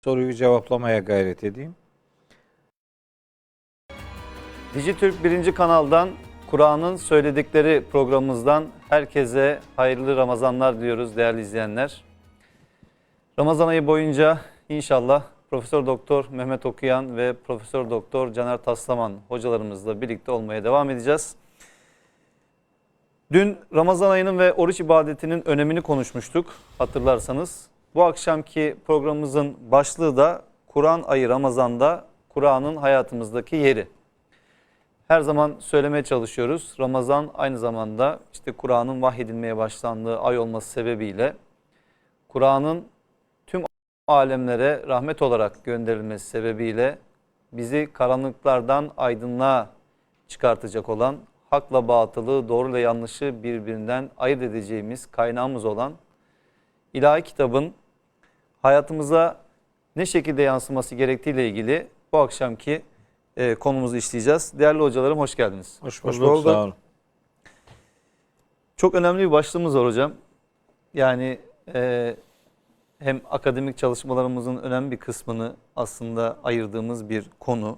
soruyu cevaplamaya gayret edeyim. Dijitürk 1. kanaldan Kur'an'ın söyledikleri programımızdan herkese hayırlı Ramazanlar diliyoruz değerli izleyenler. Ramazan ayı boyunca inşallah Profesör Doktor Mehmet Okuyan ve Profesör Doktor Caner Taslaman hocalarımızla birlikte olmaya devam edeceğiz. Dün Ramazan ayının ve oruç ibadetinin önemini konuşmuştuk hatırlarsanız. Bu akşamki programımızın başlığı da Kur'an ayı Ramazan'da Kur'an'ın hayatımızdaki yeri. Her zaman söylemeye çalışıyoruz. Ramazan aynı zamanda işte Kur'an'ın vahyedilmeye başlandığı ay olması sebebiyle Kur'an'ın tüm alemlere rahmet olarak gönderilmesi sebebiyle bizi karanlıklardan aydınlığa çıkartacak olan, hakla batılı, doğruyla yanlışı birbirinden ayırt edeceğimiz kaynağımız olan ilahi kitabın hayatımıza ne şekilde yansıması gerektiğiyle ilgili bu akşamki konumuzu işleyeceğiz. Değerli hocalarım hoş geldiniz. Hoş bulduk. Sağ olun. Çok önemli bir başlığımız var hocam. Yani hem akademik çalışmalarımızın önemli bir kısmını aslında ayırdığımız bir konu.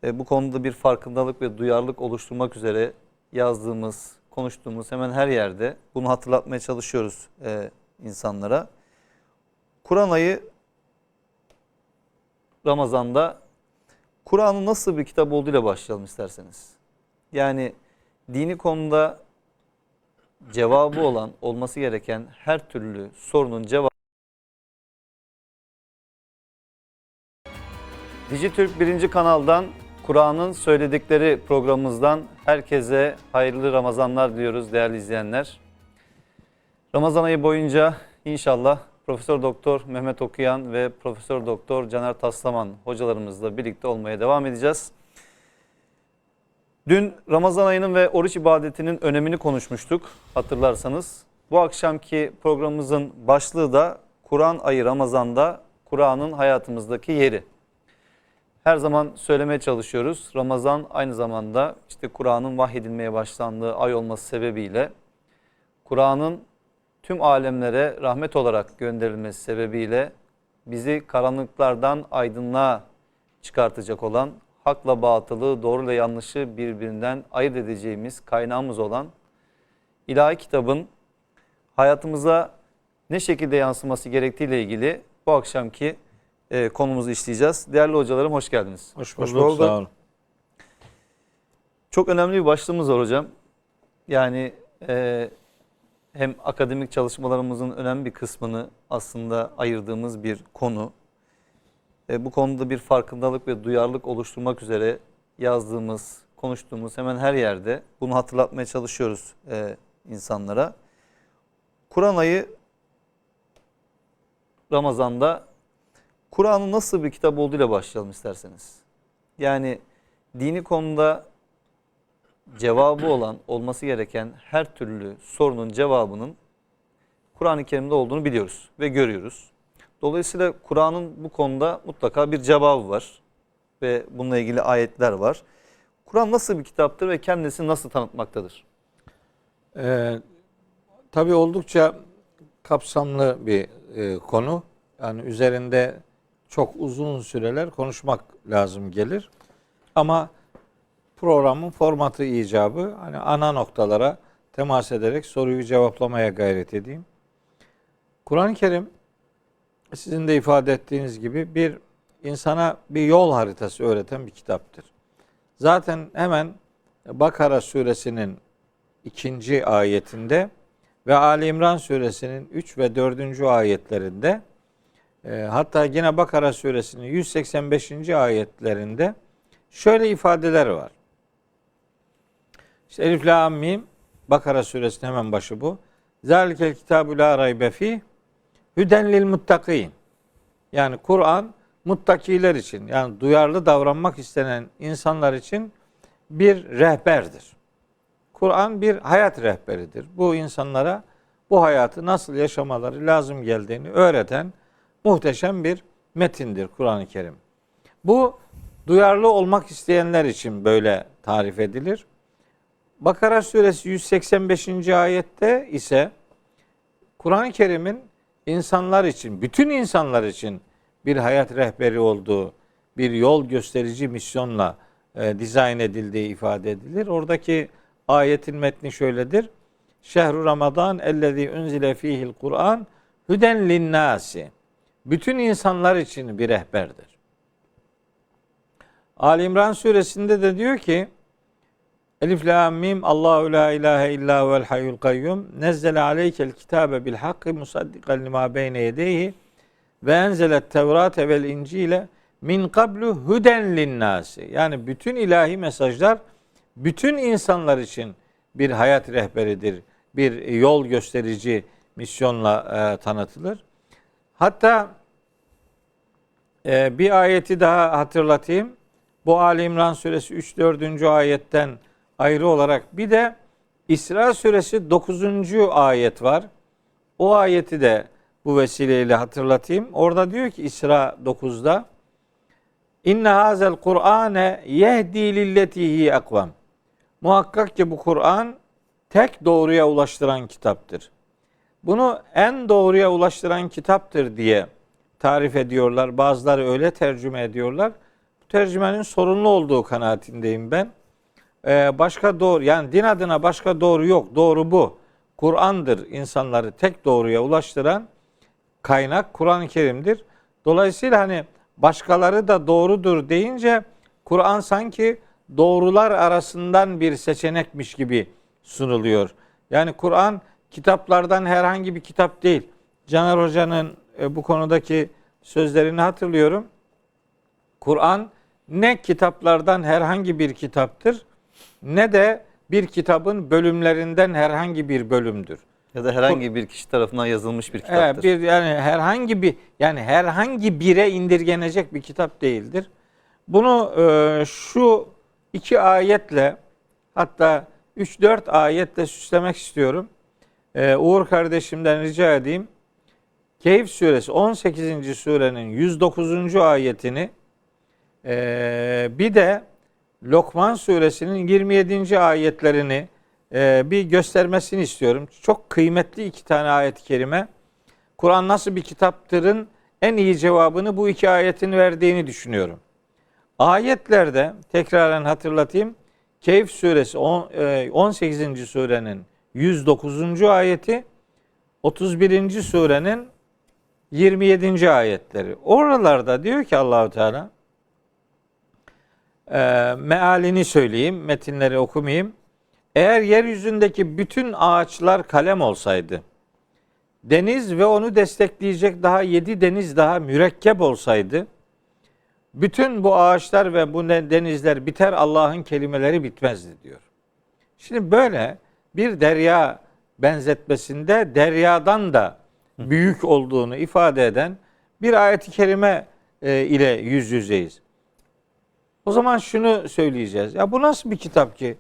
Bu konuda bir farkındalık ve duyarlılık oluşturmak üzere yazdığımız, konuştuğumuz hemen her yerde bunu hatırlatmaya çalışıyoruz insanlara. Kur'an ayı Ramazan'da Kur'an'ın nasıl bir kitap olduğuyla başlayalım isterseniz. Yani dini konuda cevabı olan, olması gereken her türlü sorunun cevabı. Dijitürk 1. kanaldan Kur'an'ın söyledikleri programımızdan herkese hayırlı Ramazanlar diliyoruz değerli izleyenler. Ramazan ayı boyunca inşallah Profesör Doktor Mehmet Okuyan ve Profesör Doktor Caner Taslaman hocalarımızla birlikte olmaya devam edeceğiz. Dün Ramazan ayının ve oruç ibadetinin önemini konuşmuştuk hatırlarsanız. Bu akşamki programımızın başlığı da Kur'an ayı Ramazan'da Kur'an'ın hayatımızdaki yeri. Her zaman söylemeye çalışıyoruz. Ramazan aynı zamanda işte Kur'an'ın vahyedilmeye başlandığı ay olması sebebiyle Kur'an'ın tüm alemlere rahmet olarak gönderilmesi sebebiyle bizi karanlıklardan aydınlığa çıkartacak olan, hakla batılı, doğruyla yanlışı birbirinden ayırt edeceğimiz kaynağımız olan ilahi kitabın hayatımıza ne şekilde yansıması gerektiğiyle ilgili bu akşamki konumuzu işleyeceğiz. Değerli hocalarım hoş geldiniz. Hoş bulduk. Sağ olun. Çok önemli bir başlığımız var hocam. Yani hem akademik çalışmalarımızın önemli bir kısmını aslında ayırdığımız bir konu. Bu konuda bir farkındalık ve duyarlılık oluşturmak üzere yazdığımız, konuştuğumuz hemen her yerde bunu hatırlatmaya çalışıyoruz insanlara. Kur'an ayı Ramazan'da Kur'an'ın nasıl bir kitap olduğuyla başlayalım isterseniz. Yani dini konuda cevabı olan, olması gereken her türlü sorunun cevabının Kur'an-ı Kerim'de olduğunu biliyoruz ve görüyoruz. Dolayısıyla Kur'an'ın bu konuda mutlaka bir cevabı var ve bununla ilgili ayetler var. Kur'an nasıl bir kitaptır ve kendisini nasıl tanıtmaktadır? Tabii oldukça kapsamlı bir konu. Yani üzerinde çok uzun süreler konuşmak lazım gelir. Ama programın formatı icabı hani ana noktalara temas ederek soruyu cevaplamaya gayret edeyim. Kur'an-ı Kerim sizin de ifade ettiğiniz gibi bir insana bir yol haritası öğreten bir kitaptır. Zaten hemen Bakara suresinin 2. ayetinde ve Ali İmran suresinin 3 ve 4. ayetlerinde hatta yine Bakara suresinin 185. ayetlerinde şöyle ifadeler var. İşte Elif Lam Mim, Bakara suresinin hemen başı bu. Zalikel kitabu la raybe fih hüden lil muttakin. Yani Kur'an muttakiler için, yani duyarlı davranmak istenen insanlar için bir rehberdir. Kur'an bir hayat rehberidir. Bu insanlara bu hayatı nasıl yaşamaları lazım geldiğini öğreten muhteşem bir metindir Kur'an-ı Kerim. Bu duyarlı olmak isteyenler için böyle tarif edilir. Bakara suresi 185. ayette ise Kur'an-ı Kerim'in insanlar için, bütün insanlar için bir hayat rehberi olduğu, bir yol gösterici misyonla dizayn edildiği ifade edilir. Oradaki ayetin metni şöyledir. Şehru Ramazan ellezî unzile fîhil Kur'an hüden linnâsi. Bütün insanlar için bir rehberdir. Ali İmran suresinde de diyor ki Elif la mim Allahu la ilahe illa huvel hayyul kayyum nezzele aleykel kitabe bil hakki musaddiqan lima beyne yedeyhi ve enzelet tevrate vel incile min qablu huden linnâsi. Yani bütün ilahi mesajlar bütün insanlar için bir hayat rehberidir. Bir yol gösterici misyonla tanıtılır. Hatta bir ayeti daha hatırlatayım. Bu Ali İmran suresi 3-4. ayetten ayrı olarak bir de İsra suresi 9. ayet var. O ayeti de bu vesileyle hatırlatayım. Orada diyor ki İsra 9'da İnne hazel Kur'ane yehdi lilletihi akvam. Muhakkak ki bu Kur'an tek doğruya ulaştıran kitaptır. Bunu en doğruya ulaştıran kitaptır diye tarif ediyorlar. Bazıları öyle tercüme ediyorlar. Bu tercümenin sorunlu olduğu kanaatindeyim ben. Başka doğru, yani din adına başka doğru yok. Doğru bu. Kur'an'dır insanları tek doğruya ulaştıran kaynak Kur'an-ı Kerim'dir. Dolayısıyla hani başkaları da doğrudur deyince Kur'an sanki doğrular arasından bir seçenekmiş gibi sunuluyor. Yani Kur'an kitaplardan herhangi bir kitap değil. Caner Hoca'nın bu konudaki sözlerini hatırlıyorum. Kur'an ne kitaplardan herhangi bir kitaptır ne de bir kitabın bölümlerinden herhangi bir bölümdür. Ya da herhangi bir kişi tarafından yazılmış bir kitaptır. Yani herhangi bire indirgenecek bir kitap değildir. Bunu şu iki ayetle hatta 3-4 ayetle süslemek istiyorum. Uğur kardeşimden rica edeyim. Kehf suresi 18. surenin 109. ayetini bir de Lokman suresinin 27. ayetlerini bir göstermesini istiyorum. Çok kıymetli iki tane ayet-i kerime. Kur'an nasıl bir kitaptırın en iyi cevabını bu iki ayetin verdiğini düşünüyorum. Ayetlerde tekraren hatırlatayım. Kehf suresi 18. surenin 109. ayeti, 31. surenin 27. ayetleri. Oralarda diyor ki Allahu Teala, mealini söyleyeyim, metinleri okumayayım. Eğer yeryüzündeki bütün ağaçlar kalem olsaydı, deniz ve onu destekleyecek daha 7 deniz daha mürekkep olsaydı, bütün bu ağaçlar ve bu denizler biter, Allah'ın kelimeleri bitmezdi diyor. Şimdi böyle bir derya benzetmesinde deryadan da büyük olduğunu ifade eden bir ayet-i kerime ile yüz yüzeyiz. O zaman şunu söyleyeceğiz. Ya bu nasıl bir kitap ki?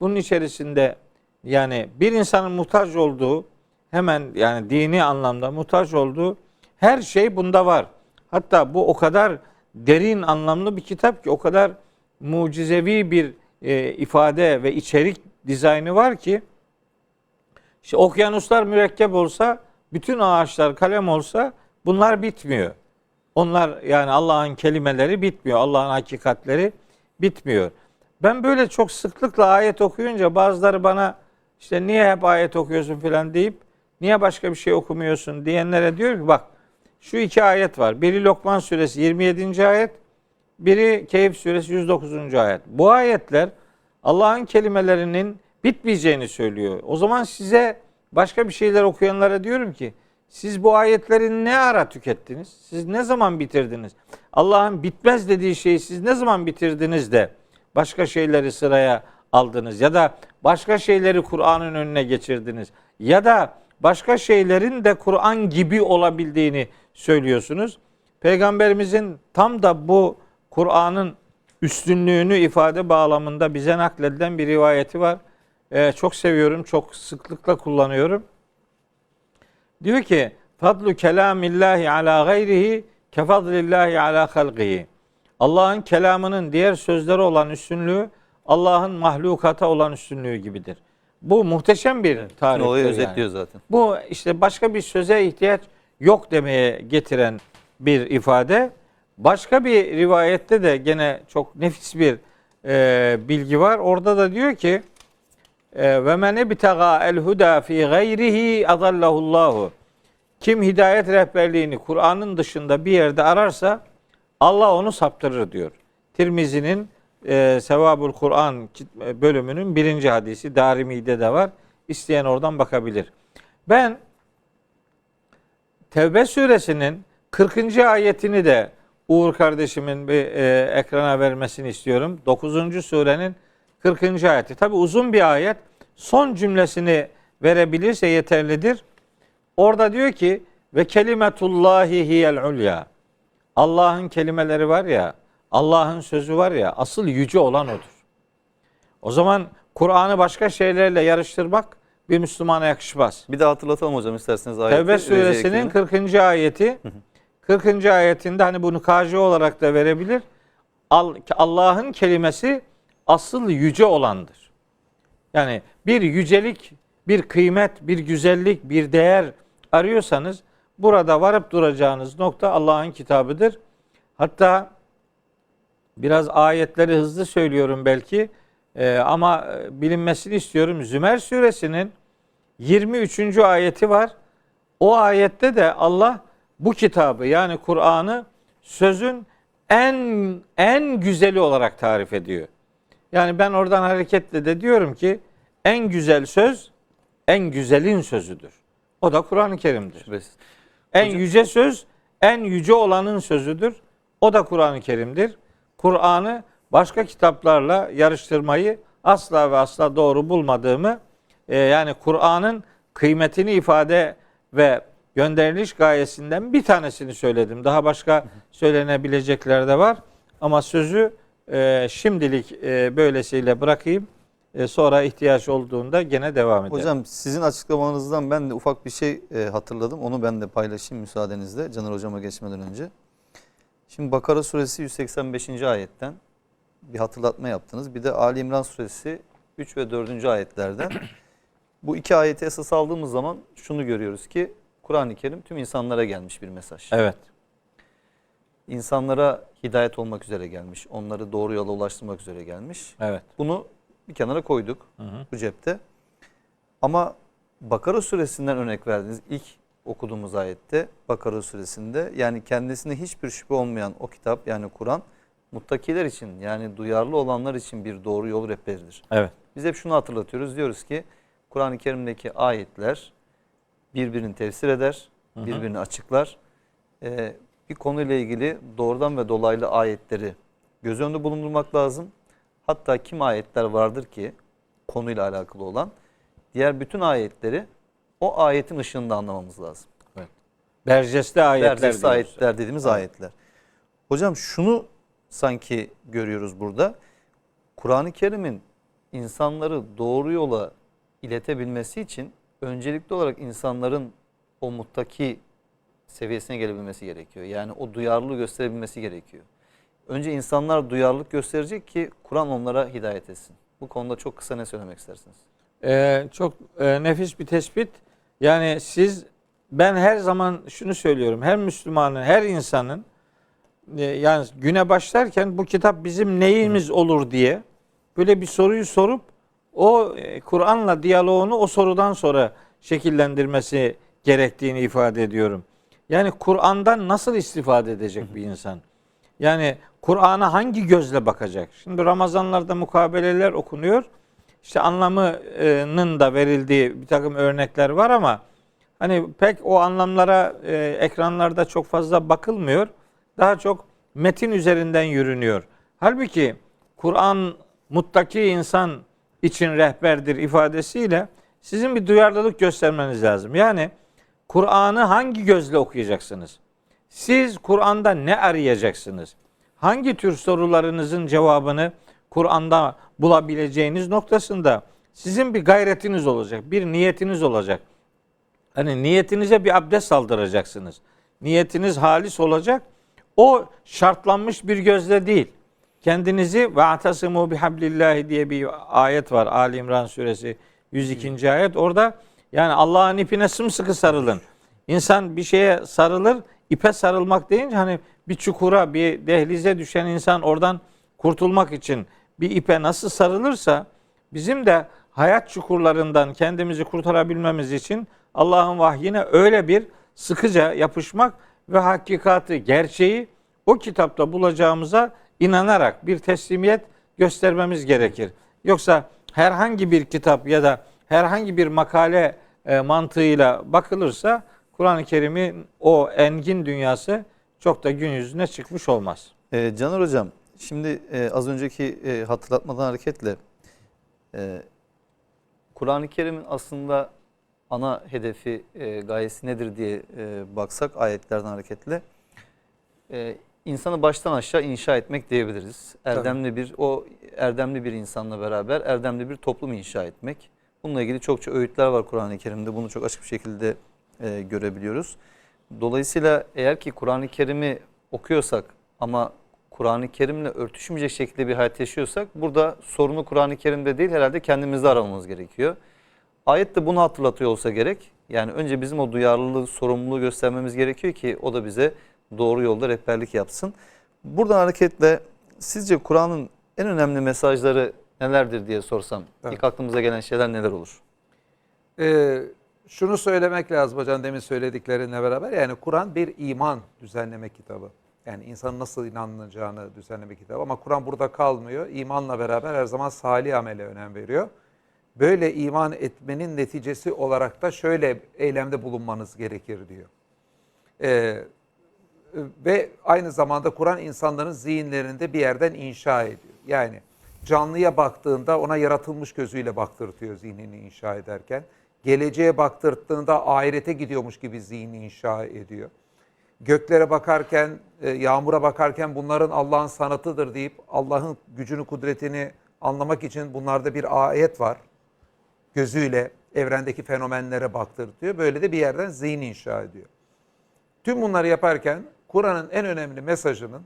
Bunun içerisinde yani bir insanın muhtaç olduğu, hemen yani dini anlamda muhtaç olduğu her şey bunda var. Hatta bu o kadar derin anlamlı bir kitap ki, o kadar mucizevi bir ifade ve içerik dizaynı var ki, işte okyanuslar mürekkep olsa, bütün ağaçlar kalem olsa bunlar bitmiyor. Onlar yani Allah'ın kelimeleri bitmiyor. Allah'ın hakikatleri bitmiyor. Ben böyle çok sıklıkla ayet okuyunca bazıları bana işte niye hep ayet okuyorsun filan deyip niye başka bir şey okumuyorsun diyenlere diyor ki bak şu iki ayet var. Biri Lokman suresi 27. ayet, biri Kehf suresi 109. ayet. Bu ayetler Allah'ın kelimelerinin bitmeyeceğini söylüyor. O zaman size başka bir şeyler okuyanlara diyorum ki siz bu ayetleri ne ara tükettiniz? Siz ne zaman bitirdiniz? Allah'ın bitmez dediği şeyi siz ne zaman bitirdiniz de başka şeyleri sıraya aldınız? Ya da başka şeyleri Kur'an'ın önüne geçirdiniz? Ya da başka şeylerin de Kur'an gibi olabildiğini söylüyorsunuz. Peygamberimizin tam da bu Kur'an'ın üstünlüğünü ifade bağlamında bize nakledilen bir rivayeti var. Çok seviyorum, çok sıklıkla kullanıyorum. Diyor ki fadlu kelamillahi ala gayrihi kefadlillahi ala halqihi. Allah'ın kelamının diğer sözlere olan üstünlüğü Allah'ın mahlukata olan üstünlüğü gibidir. Bu muhteşem bir tarif. Olayı özetliyor zaten. Bu işte başka bir söze ihtiyaç yok demeye getiren bir ifade. Başka bir rivayette de gene çok nefis bir bilgi var. Orada da diyor ki ve men ibtaga el huda fi gayrihi adallahullahu. Kim hidayet rehberliğini Kur'an'ın dışında bir yerde ararsa Allah onu saptırır diyor. Tirmizi'nin Sevabul Kur'an bölümünün 1. hadisi, Darimi'de de var. İsteyen oradan bakabilir. Ben Tevbe suresinin 40. ayetini de Uğur kardeşimin bir ekrana vermesini istiyorum. 9. surenin 40. ayeti. Tabi uzun bir ayet. Son cümlesini verebilirse yeterlidir. Orada diyor ki ve kelimetullahi hiyel ulya. Allah'ın kelimeleri var ya, Allah'ın sözü var ya, asıl yüce olan odur. O zaman Kur'an'ı başka şeylerle yarıştırmak bir Müslümana yakışmaz. Bir daha hatırlatalım hocam isterseniz ayeti. Tevbe suresinin 40. ayeti. 40. ayetinde hani bunu KJ olarak da verebilir. Allah'ın kelimesi asıl yüce olandır. Yani bir yücelik, bir kıymet, bir güzellik, bir değer arıyorsanız burada varıp duracağınız nokta Allah'ın kitabıdır. Hatta biraz ayetleri hızlı söylüyorum belki ama bilinmesini istiyorum. Zümer suresinin 23. ayeti var. O ayette de Allah bu kitabı yani Kur'an'ı sözün en güzeli olarak tarif ediyor. Yani ben oradan hareketle de diyorum ki en güzel söz en güzelin sözüdür. O da Kur'an-ı Kerim'dir. Şüphesiz. En yüce söz en yüce olanın sözüdür. O da Kur'an-ı Kerim'dir. Kur'an'ı başka kitaplarla yarıştırmayı asla ve asla doğru bulmadığımı yani Kur'an'ın kıymetini ifade ve gönderiliş gayesinden bir tanesini söyledim. Daha başka söylenebilecekler de var. Ama sözü şimdilik böylesiyle bırakayım. Sonra ihtiyaç olduğunda gene devam edelim. Hocam sizin açıklamanızdan ben de ufak bir şey hatırladım. Onu ben de paylaşayım müsaadenizle Caner hocama geçmeden önce. Şimdi Bakara suresi 185. ayetten bir hatırlatma yaptınız. Bir de Ali İmran suresi 3 ve 4. ayetlerden. Bu iki ayeti esas aldığımız zaman şunu görüyoruz ki Kur'an-ı Kerim tüm insanlara gelmiş bir mesaj. Evet. İnsanlara hidayet olmak üzere gelmiş. Onları doğru yola ulaştırmak üzere gelmiş. Evet. Bunu bir kenara koyduk bu cepte. Ama Bakara suresinden örnek verdiniz. İlk okuduğumuz ayette Bakara suresinde yani kendisine hiçbir şüphe olmayan o kitap yani Kur'an muttakiler için yani duyarlı olanlar için bir doğru yol rehberidir. Evet. Biz hep şunu hatırlatıyoruz. Diyoruz ki Kur'an-ı Kerim'deki ayetler birbirini tefsir eder, birbirini açıklar. Bir konuyla ilgili doğrudan ve dolaylı ayetleri göz önünde bulundurmak lazım. Hatta kim ayetler vardır ki konuyla alakalı olan diğer bütün ayetleri o ayetin ışığında anlamamız lazım. Evet. Berceste ayetler. Berceste ayetler dediğimiz ayetler. Hocam şunu sanki görüyoruz burada. Kur'an-ı Kerim'in insanları doğru yola iletebilmesi için öncelikli olarak insanların o muttaki seviyesine gelebilmesi gerekiyor. Yani o duyarlılığı gösterebilmesi gerekiyor. Önce insanlar duyarlılık gösterecek ki Kur'an onlara hidayet etsin. Bu konuda çok kısa ne söylemek istersiniz? Çok nefis bir tespit. Yani ben her zaman şunu söylüyorum. Her Müslümanın, her insanın yani güne başlarken bu kitap bizim neyimiz olur diye böyle bir soruyu sorup o Kur'an'la diyaloğunu o sorudan sonra şekillendirmesi gerektiğini ifade ediyorum. Yani Kur'an'dan nasıl istifade edecek bir insan? Yani Kur'an'a hangi gözle bakacak? Şimdi Ramazanlarda mukabeleler okunuyor. İşte anlamının da verildiği bir takım örnekler var ama hani pek o anlamlara ekranlarda çok fazla bakılmıyor. Daha çok metin üzerinden yürünüyor. Halbuki Kur'an muttaki insan için rehberdir ifadesiyle sizin bir duyarlılık göstermeniz lazım. Yani Kur'an'ı hangi gözle okuyacaksınız? Siz Kur'an'da ne arayacaksınız? Hangi tür sorularınızın cevabını Kur'an'da bulabileceğiniz noktasında sizin bir gayretiniz olacak, bir niyetiniz olacak. Hani niyetinize bir abdest aldıracaksınız. Niyetiniz halis olacak. O şartlanmış bir gözle değil. Kendinizi ve atasimu bihablillahi diye bir ayet var. Ali İmran suresi 102. ayet. Orada yani Allah'ın ipine sımsıkı sarılın. İnsan bir şeye sarılır, ipe sarılmak deyince hani bir çukura, bir dehlize düşen insan oradan kurtulmak için bir ipe nasıl sarılırsa bizim de hayat çukurlarından kendimizi kurtarabilmemiz için Allah'ın vahyine öyle bir sıkıca yapışmak ve hakikati, gerçeği o kitapta bulacağımıza inanarak bir teslimiyet göstermemiz gerekir. Yoksa herhangi bir kitap ya da herhangi bir makale mantığıyla bakılırsa Kur'an-ı Kerim'in o engin dünyası çok da gün yüzüne çıkmış olmaz. Caner Hocam, şimdi az önceki hatırlatmadan hareketle Kur'an-ı Kerim'in aslında ana hedefi, gayesi nedir diye baksak ayetlerden hareketle insanı baştan aşağı inşa etmek diyebiliriz. Erdemli bir insanla beraber erdemli bir toplum inşa etmek. Bununla ilgili çokça öğütler var Kur'an-ı Kerim'de. Bunu çok açık bir şekilde görebiliyoruz. Dolayısıyla eğer ki Kur'an-ı Kerim'i okuyorsak ama Kur'an-ı Kerim'le örtüşmeyecek şekilde bir hayat yaşıyorsak burada sorunu Kur'an-ı Kerim'de değil herhalde kendimizde aramamız gerekiyor. Ayet de bunu hatırlatıyor olsa gerek. Yani önce bizim o duyarlılığı, sorumluluğu göstermemiz gerekiyor ki o da bize doğru yolda rehberlik yapsın. Buradan hareketle sizce Kur'an'ın en önemli mesajları nelerdir diye sorsam, evet, ilk aklımıza gelen şeyler neler olur? Şunu söylemek lazım hocam demin söylediklerinle beraber. Yani Kur'an bir iman düzenleme kitabı. Yani insanın nasıl inanılacağını düzenleme kitabı. Ama Kur'an burada kalmıyor. İmanla beraber her zaman salih amele önem veriyor. Böyle iman etmenin neticesi olarak da şöyle eylemde bulunmanız gerekir diyor. Ve aynı zamanda Kur'an insanların zihinlerinde bir yerden inşa ediyor. Yani canlıya baktığında ona yaratılmış gözüyle baktırtıyor zihnini inşa ederken. Geleceğe baktırdığında ahirete gidiyormuş gibi zihni inşa ediyor. Göklere bakarken, yağmura bakarken bunların Allah'ın sanatıdır deyip Allah'ın gücünü, kudretini anlamak için bunlarda bir ayet var. Gözüyle evrendeki fenomenlere baktırtıyor. Böyle de bir yerden zihin inşa ediyor. Tüm bunları yaparken Kur'an'ın en önemli mesajının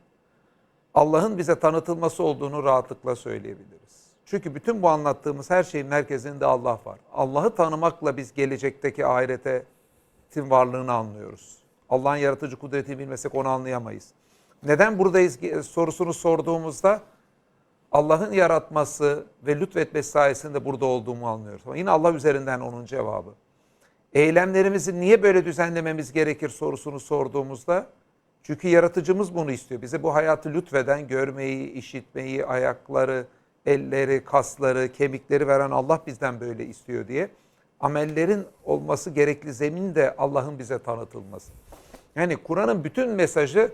Allah'ın bize tanıtılması olduğunu rahatlıkla söyleyebiliriz. Çünkü bütün bu anlattığımız her şeyin merkezinde Allah var. Allah'ı tanımakla biz gelecekteki ahiretin varlığını anlıyoruz. Allah'ın yaratıcı kudretini bilmesek onu anlayamayız. Neden buradayız sorusunu sorduğumuzda Allah'ın yaratması ve lütfetmesi sayesinde burada olduğumu anlıyoruz. Ama yine Allah üzerinden onun cevabı. Eylemlerimizi niye böyle düzenlememiz gerekir sorusunu sorduğumuzda çünkü yaratıcımız bunu istiyor. Bize bu hayatı lütfeden, görmeyi, işitmeyi, ayakları, elleri, kasları, kemikleri veren Allah bizden böyle istiyor diye. Amellerin olması gerekli zemin de Allah'ın bize tanıtılması. Yani Kur'an'ın bütün mesajı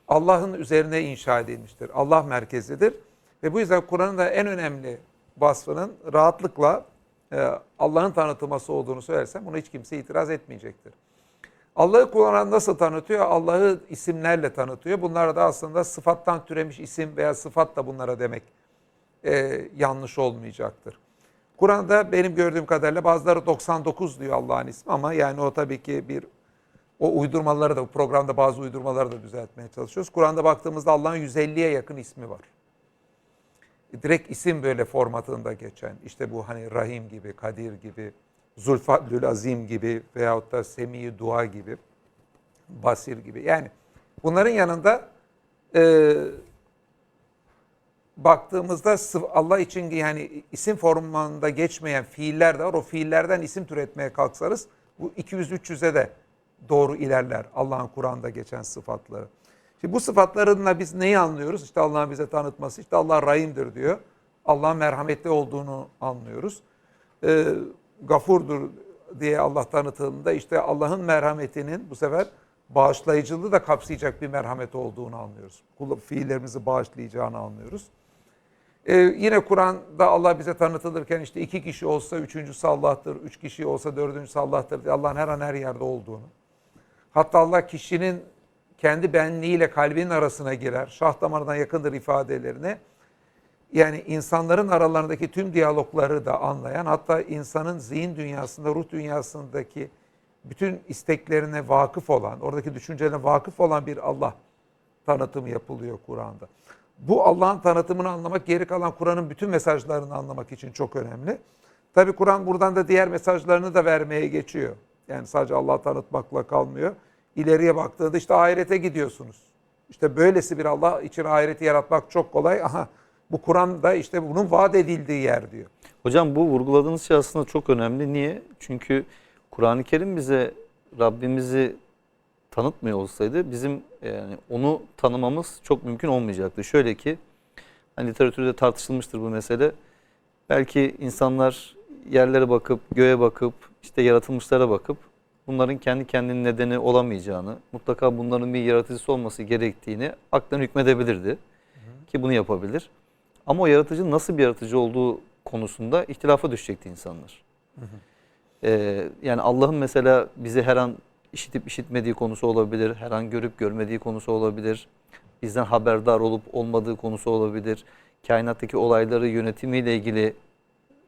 Allah'ın üzerine inşa edilmiştir. Allah merkezidir. Ve bu yüzden Kur'an'ın da en önemli vasfının rahatlıkla Allah'ın tanıtılması olduğunu söylersem buna hiç kimse itiraz etmeyecektir. Allah'ı Kur'an nasıl tanıtıyor? Allah'ı isimlerle tanıtıyor. Bunlar da aslında sıfattan türemiş isim veya sıfat da bunlara demek yanlış olmayacaktır. Kur'an'da benim gördüğüm kadarıyla bazıları 99 diyor Allah'ın ismi ama yani o tabii ki o uydurmaları da bu programda bazı uydurmaları da düzeltmeye çalışıyoruz. Kur'an'da baktığımızda Allah'ın 150'ye yakın ismi var. Direkt isim böyle formatında geçen işte bu hani Rahim gibi, Kadir gibi, Zulfadlül Azim gibi veyahut da Semi Dua gibi, Basir gibi. Yani bunların yanında baktığımızda Allah için yani isim formunda geçmeyen fiiller de var. O fiillerden isim türetmeye kalksanız bu 200-300'e de doğru ilerler Allah'ın Kur'an'da geçen sıfatları. Şimdi bu sıfatlarınla biz neyi anlıyoruz? İşte Allah'ın bize tanıtması, işte Allah Rahim'dir diyor. Allah'ın merhametli olduğunu anlıyoruz. Gafurdur diye Allah tanıtığında işte Allah'ın merhametinin bu sefer bağışlayıcılığı da kapsayacak bir merhamet olduğunu anlıyoruz. Fiillerimizi bağışlayacağını anlıyoruz. Yine Kur'an'da Allah bize tanıtılırken işte 2 kişi olsa üçüncüsü Allah'tır, 3 kişi olsa dördüncüsü Allah'tır diye Allah'ın her an her yerde olduğunu. Hatta Allah kişinin kendi benliğiyle kalbinin arasına girer, şah damarına yakındır ifadelerine. Yani insanların aralarındaki tüm diyalogları da anlayan, hatta insanın zihin dünyasında, ruh dünyasındaki bütün isteklerine vakıf olan, oradaki düşüncelerine vakıf olan bir Allah tanıtımı yapılıyor Kur'an'da. Bu Allah'ın tanıtımını anlamak, geri kalan Kur'an'ın bütün mesajlarını anlamak için çok önemli. Tabii Kur'an buradan da diğer mesajlarını da vermeye geçiyor. Yani sadece Allah'ı tanıtmakla kalmıyor. İleriye baktığında işte ahirete gidiyorsunuz. İşte böylesi bir Allah için ahireti yaratmak çok kolay. Aha, bu Kur'an'da işte bunun vaat edildiği yer diyor. Hocam bu vurguladığınız şey aslında çok önemli. Niye? Çünkü Kur'an-ı Kerim bize Rabbimizi tanıtmıyor olsaydı bizim yani onu tanımamız çok mümkün olmayacaktı. Şöyle ki hani literatürde tartışılmıştır bu mesele. Belki insanlar yerlere bakıp, göğe bakıp, işte yaratılmışlara bakıp bunların kendi kendinin nedeni olamayacağını, mutlaka bunların bir yaratıcısı olması gerektiğini aklına hükmedebilirdi. Ki bunu yapabilir. Ama o yaratıcının nasıl bir yaratıcı olduğu konusunda ihtilafa düşecekti insanlar. Yani Allah'ın mesela bizi her an işitip işitmediği konusu olabilir, her an görüp görmediği konusu olabilir, bizden haberdar olup olmadığı konusu olabilir, kainattaki olayları yönetimiyle ilgili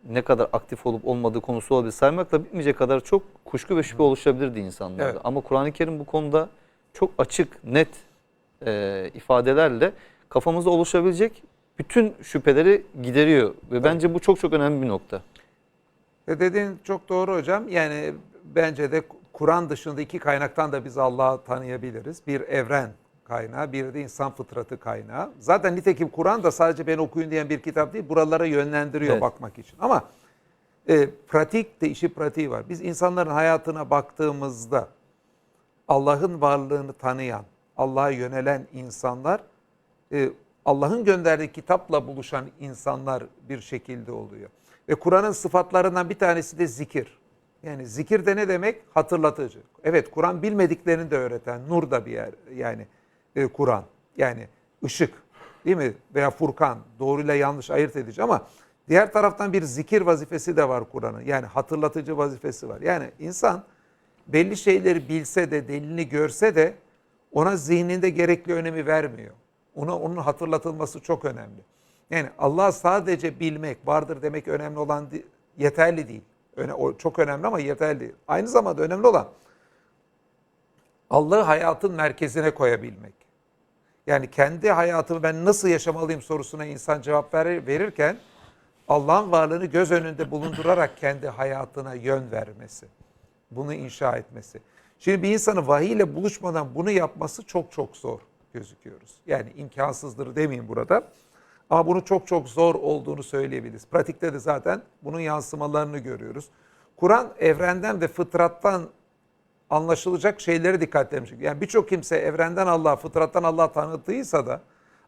ne kadar aktif olup olmadığı konusu olabilir. Saymakla bitmeyecek kadar çok kuşku ve şüphe oluşabilirdi insanlarda. Evet. Ama Kur'an-ı Kerim bu konuda çok açık, net ifadelerle kafamızda oluşabilecek bütün şüpheleri gideriyor. Ve bence bu çok çok önemli bir nokta. Dediğin çok doğru hocam. Yani bence de Kur'an dışında iki kaynaktan da biz Allah'ı tanıyabiliriz. Bir evren kaynağı, bir de insan fıtratı kaynağı. Zaten nitekim Kur'an da sadece ben okuyun diyen bir kitap değil, buralara yönlendiriyor Evet. bakmak için. Ama pratik de işi pratiği var. Biz insanların hayatına baktığımızda Allah'ın varlığını tanıyan, Allah'a yönelen insanlar Allah'ın gönderdiği kitapla buluşan insanlar bir şekilde oluyor. Ve Kur'an'ın sıfatlarından bir tanesi de zikir. Yani zikir de ne demek? Hatırlatıcı. Evet, Kur'an bilmediklerini de öğreten, nur da bir yer yani Kur'an. Yani ışık değil mi? Veya Furkan, doğruyla yanlış ayırt edici ama diğer taraftan bir zikir vazifesi de var Kur'an'ın. Yani hatırlatıcı vazifesi var. Yani insan belli şeyleri bilse de, delilini görse de ona zihninde gerekli önemi vermiyor. Onun hatırlatılması çok önemli. Yani Allah sadece bilmek, vardır demek önemli olan yeterli değil. O çok önemli ama yeterli değil. Aynı zamanda önemli olan Allah'ı hayatın merkezine koyabilmek. Yani kendi hayatımı ben nasıl yaşamalıyım sorusuna insan cevap verirken Allah'ın varlığını göz önünde bulundurarak kendi hayatına yön vermesi. Bunu inşa etmesi. Şimdi bir insanın vahiy ile buluşmadan bunu yapması çok çok zor gözüküyoruz. Yani imkansızdır demeyeyim burada. Ama bunu çok çok zor olduğunu söyleyebiliriz. Pratikte de zaten bunun yansımalarını görüyoruz. Kur'an evrenden ve fıtrattan anlaşılacak şeyleri dikkatlerini çekiyor. Yani birçok kimse evrenden Allah, fıtrattan Allah tanıttıysa da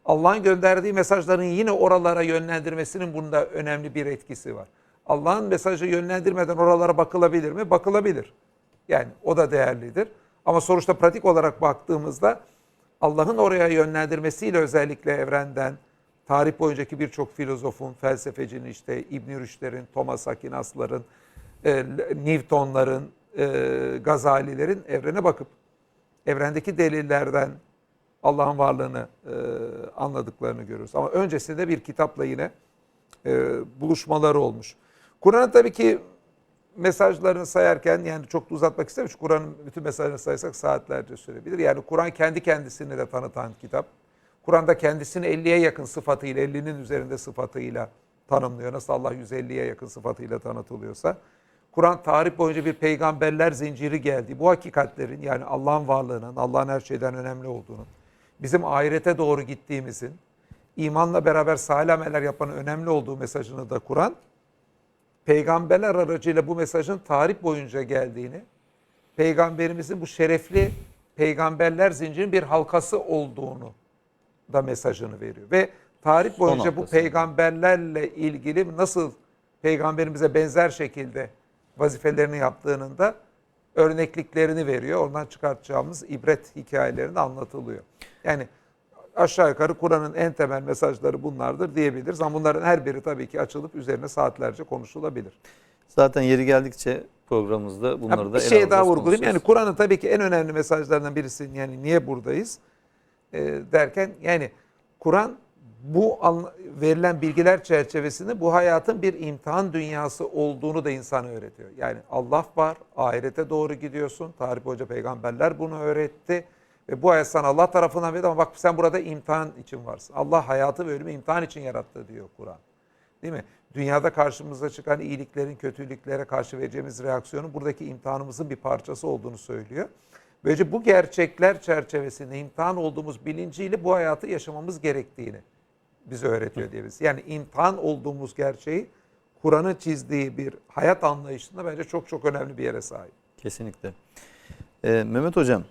Allah'ın gönderdiği mesajların yine oralara yönlendirmesinin bunda önemli bir etkisi var. Allah'ın mesajı yönlendirmeden oralara bakılabilir mi? Bakılabilir. Yani o da değerlidir. Ama sonuçta pratik olarak baktığımızda Allah'ın oraya yönlendirmesiyle özellikle evrenden, tarih boyuncaki birçok filozofun, felsefecinin işte İbn Rüşd'lerin, Thomas Aquinas'ların, Newton'ların, Gazalilerin evrene bakıp evrendeki delillerden Allah'ın varlığını anladıklarını görürüz. Ama öncesinde bir kitapla yine buluşmaları olmuş. Kur'an'ın tabii ki mesajlarını sayarken yani çok da uzatmak istemiş. Kur'an'ın bütün mesajlarını saysak saatlerce sürebilir. Yani Kur'an kendi kendisini de tanıtan kitap. Kur'an'da kendisini 50'ye yakın sıfatıyla, 50'nin üzerinde sıfatıyla tanımlıyor. Nasıl Allah 150'ye yakın sıfatıyla tanıtılıyorsa. Kur'an tarih boyunca bir peygamberler zinciri geldi. Bu hakikatlerin yani Allah'ın varlığının, Allah'ın her şeyden önemli olduğunu, bizim ahirete doğru gittiğimizin, imanla beraber salih ameller yapanın önemli olduğu mesajını da Kur'an, peygamberler aracıyla bu mesajın tarih boyunca geldiğini, peygamberimizin bu şerefli peygamberler zincirinin bir halkası olduğunu da mesajını veriyor. Ve tarih boyunca bu peygamberlerle ilgili nasıl peygamberimize benzer şekilde vazifelerini yaptığının da örnekliklerini veriyor. Ondan çıkartacağımız ibret hikayelerinde anlatılıyor. Yani aşağı yukarı Kur'an'ın en temel mesajları bunlardır diyebiliriz. Ama bunların her biri tabii ki açılıp üzerine saatlerce konuşulabilir. Zaten yeri geldikçe programımızda bunları da bir şey daha vurgulayayım. Yani Kur'an'ın tabii ki en önemli mesajlarından birisi yani niye buradayız derken yani Kur'an bu verilen bilgiler çerçevesinde bu hayatın bir imtihan dünyası olduğunu da insana öğretiyor. Yani Allah var, ahirete doğru gidiyorsun. Tarih boyunca peygamberler bunu öğretti. Ve bu hayat sana Allah tarafından verildi ama bak sen burada imtihan için varsın. Allah hayatı ve ölümü imtihan için yarattı diyor Kur'an. Değil mi? Dünyada karşımıza çıkan iyiliklerin, kötülüklere karşı vereceğimiz reaksiyonun buradaki imtihanımızın bir parçası olduğunu söylüyor. Böylece bu gerçekler çerçevesinde imtihan olduğumuz bilinciyle bu hayatı yaşamamız gerektiğini bize öğretiyor diyebiliriz. Yani imtihan olduğumuz gerçeği Kur'an'ın çizdiği bir hayat anlayışında bence çok çok önemli bir yere sahip. Kesinlikle. Mehmet Hocam,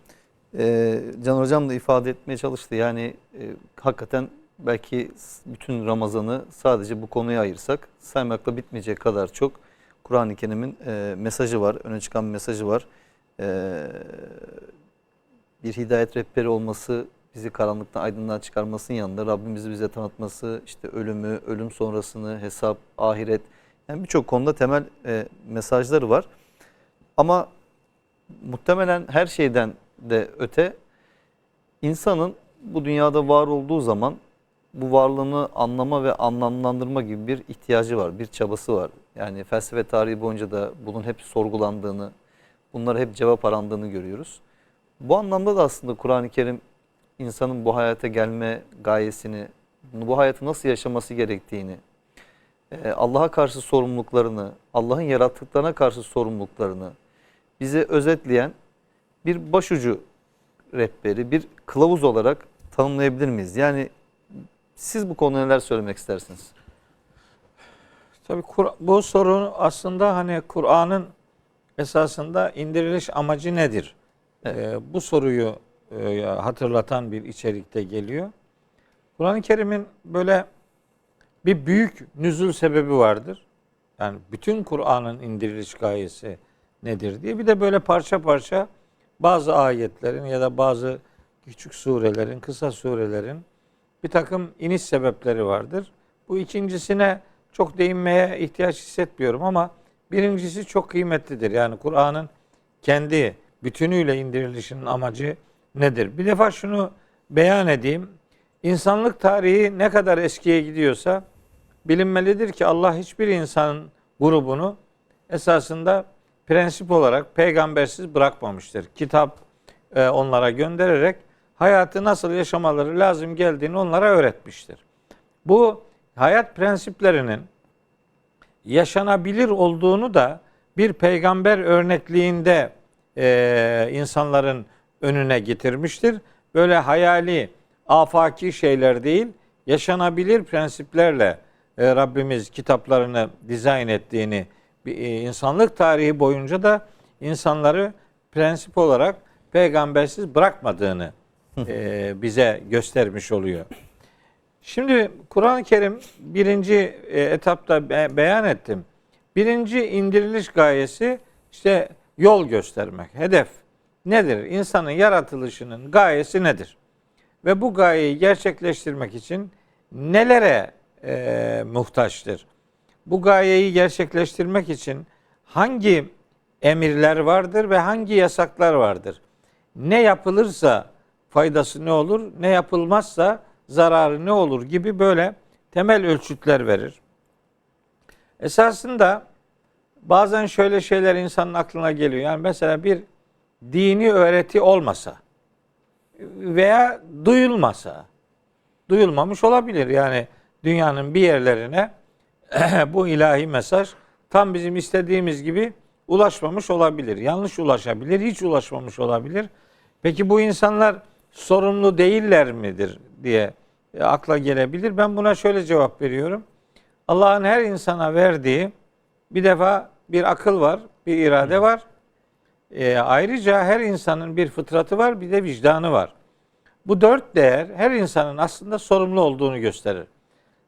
Can Hocam da ifade etmeye çalıştı. Yani hakikaten belki bütün Ramazan'ı sadece bu konuya ayırsak saymakla bitmeyecek kadar çok Kur'an-ı Kerim'in mesajı var, öne çıkan bir mesajı var. Bir hidayet rehberi olması, bizi karanlıktan aydınlığa çıkarmasının yanında Rabbimizi bize tanıtması, işte ölümü, ölüm sonrasını, hesap, ahiret, yani birçok konuda temel mesajları var. Ama muhtemelen her şeyden de öte insanın bu dünyada var olduğu zaman bu varlığını anlama ve anlamlandırma gibi bir ihtiyacı var, bir çabası var. Yani felsefe tarihi boyunca da bunun hep sorgulandığını, bunlara hep cevap arandığını görüyoruz. Bu anlamda da aslında Kur'an-ı Kerim insanın bu hayata gelme gayesini, bu hayatı nasıl yaşaması gerektiğini, Allah'a karşı sorumluluklarını, Allah'ın yarattıklarına karşı sorumluluklarını bize özetleyen bir başucu rehberi, bir kılavuz olarak tanımlayabilir miyiz? Yani siz bu konuda neler söylemek istersiniz? Tabii bu soru aslında hani Kur'an'ın esasında indiriliş amacı nedir? Evet. Bu soruyu hatırlatan bir içerikte geliyor. Kur'an-ı Kerim'in böyle bir büyük nüzul sebebi vardır. Yani bütün Kur'an'ın indiriliş gayesi nedir diye. Bir de böyle parça parça bazı ayetlerin ya da bazı küçük surelerin, kısa surelerin bir takım iniş sebepleri vardır. Bu ikincisine çok değinmeye ihtiyaç hissetmiyorum ama birincisi çok kıymetlidir. Yani Kur'an'ın kendi bütünüyle indirilişinin amacı nedir? Bir defa şunu beyan edeyim. İnsanlık tarihi ne kadar eskiye gidiyorsa bilinmelidir ki Allah hiçbir insan grubunu esasında prensip olarak peygambersiz bırakmamıştır. Kitap onlara göndererek hayatı nasıl yaşamaları lazım geldiğini onlara öğretmiştir. Bu hayat prensiplerinin yaşanabilir olduğunu da bir peygamber örnekliğinde insanların önüne getirmiştir. Böyle hayali, afaki şeyler değil, yaşanabilir prensiplerle Rabbimiz kitaplarını dizayn ettiğini, insanlık tarihi boyunca da insanları prensip olarak peygambersiz bırakmadığını bize göstermiş oluyor. Şimdi Kur'an-ı Kerim birinci etapta beyan ettim. Birinci indiriliş gayesi işte yol göstermek, hedef. Nedir? İnsanın yaratılışının gayesi nedir? Ve bu gayeyi gerçekleştirmek için nelere muhtaçtır? Bu gayeyi gerçekleştirmek için hangi emirler vardır ve hangi yasaklar vardır? Ne yapılırsa faydası ne olur, ne yapılmazsa zararı ne olur gibi böyle temel ölçütler verir. Esasında bazen şöyle şeyler insanın aklına geliyor. Yani mesela bir dini öğreti olmasa veya duyulmamış olabilir. Yani dünyanın bir yerlerine bu ilahi mesaj tam bizim istediğimiz gibi ulaşmamış olabilir. Yanlış ulaşabilir, hiç ulaşmamış olabilir. Peki bu insanlar sorumlu değiller midir diye akla gelebilir. Ben buna şöyle cevap veriyorum. Allah'ın her insana verdiği bir defa bir akıl var, bir irade var. Ayrıca her insanın bir fıtratı var, bir de vicdanı var. Bu dört değer her insanın aslında sorumlu olduğunu gösterir.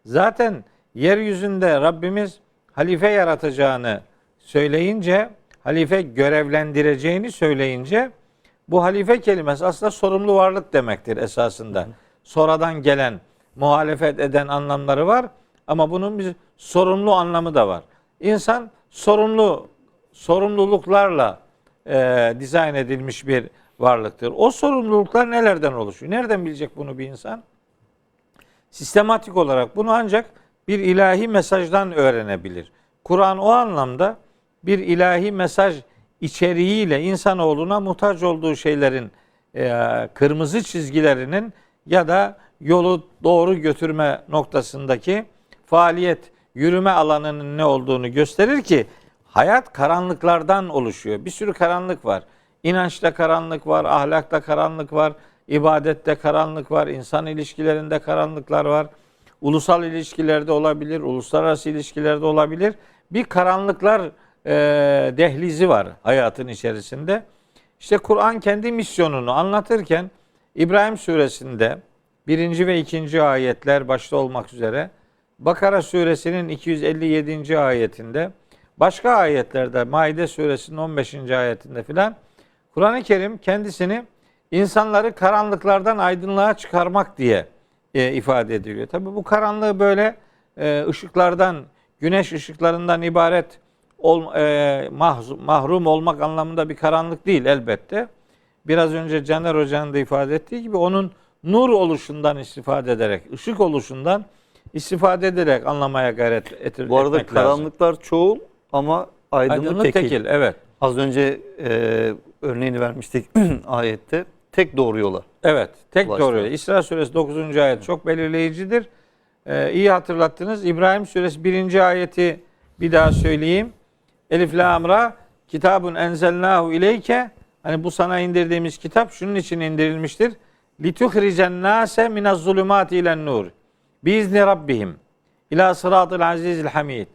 Zaten yeryüzünde Rabbimiz halife yaratacağını söyleyince, halife görevlendireceğini söyleyince bu halife kelimesi aslında sorumlu varlık demektir esasında. Sonradan gelen, muhalefet eden anlamları var ama bunun bir sorumlu anlamı da var. İnsan sorumluluklarla dizayn edilmiş bir varlıktır. O sorumluluklar nelerden oluşuyor? Nereden bilecek bunu bir insan? Sistematik olarak bunu ancak bir ilahi mesajdan öğrenebilir. Kur'an o anlamda bir ilahi mesaj içeriğiyle insanoğluna muhtaç olduğu şeylerin kırmızı çizgilerinin ya da yolu doğru götürme noktasındaki faaliyet, yürüme alanının ne olduğunu gösterir ki hayat karanlıklardan oluşuyor. Bir sürü karanlık var. İnançta karanlık var, ahlakta karanlık var, ibadette karanlık var, insan ilişkilerinde karanlıklar var. Ulusal ilişkilerde olabilir, uluslararası ilişkilerde olabilir. Bir karanlıklar dehlizi var hayatın içerisinde. İşte Kur'an kendi misyonunu anlatırken İbrahim suresinde 1. ve 2. ayetler başta olmak üzere Bakara suresinin 257. ayetinde, başka ayetlerde Maide suresinin 15. ayetinde filan Kur'an-ı Kerim kendisini insanları karanlıklardan aydınlığa çıkarmak diye ifade ediliyor. Tabi bu karanlığı böyle ışıklardan, güneş ışıklarından ibaret mahrum olmak anlamında bir karanlık değil elbette. Biraz önce Caner Hoca'nın da ifade ettiği gibi onun nur oluşundan istifade ederek, ışık oluşundan istifade ederek anlamaya gayret etmek Bu arada lazım. karanlıklar çoğul ama aydınlık tekil. Evet. Az önce örneğini vermiştik ayette. Tek doğru yola. Evet. Tek Ulaştı. doğru. İsra suresi 9. ayet çok belirleyicidir. İyi hatırlattınız. İbrahim suresi 1. ayeti bir daha söyleyeyim. Elif lam ra kitabun enzelnahu ileyke, hani bu sana indirdiğimiz kitap şunun için indirilmiştir. Lituhricen nase minez zulumati ilen nur. Biizni rabbihim ila sıratil azizil hamid.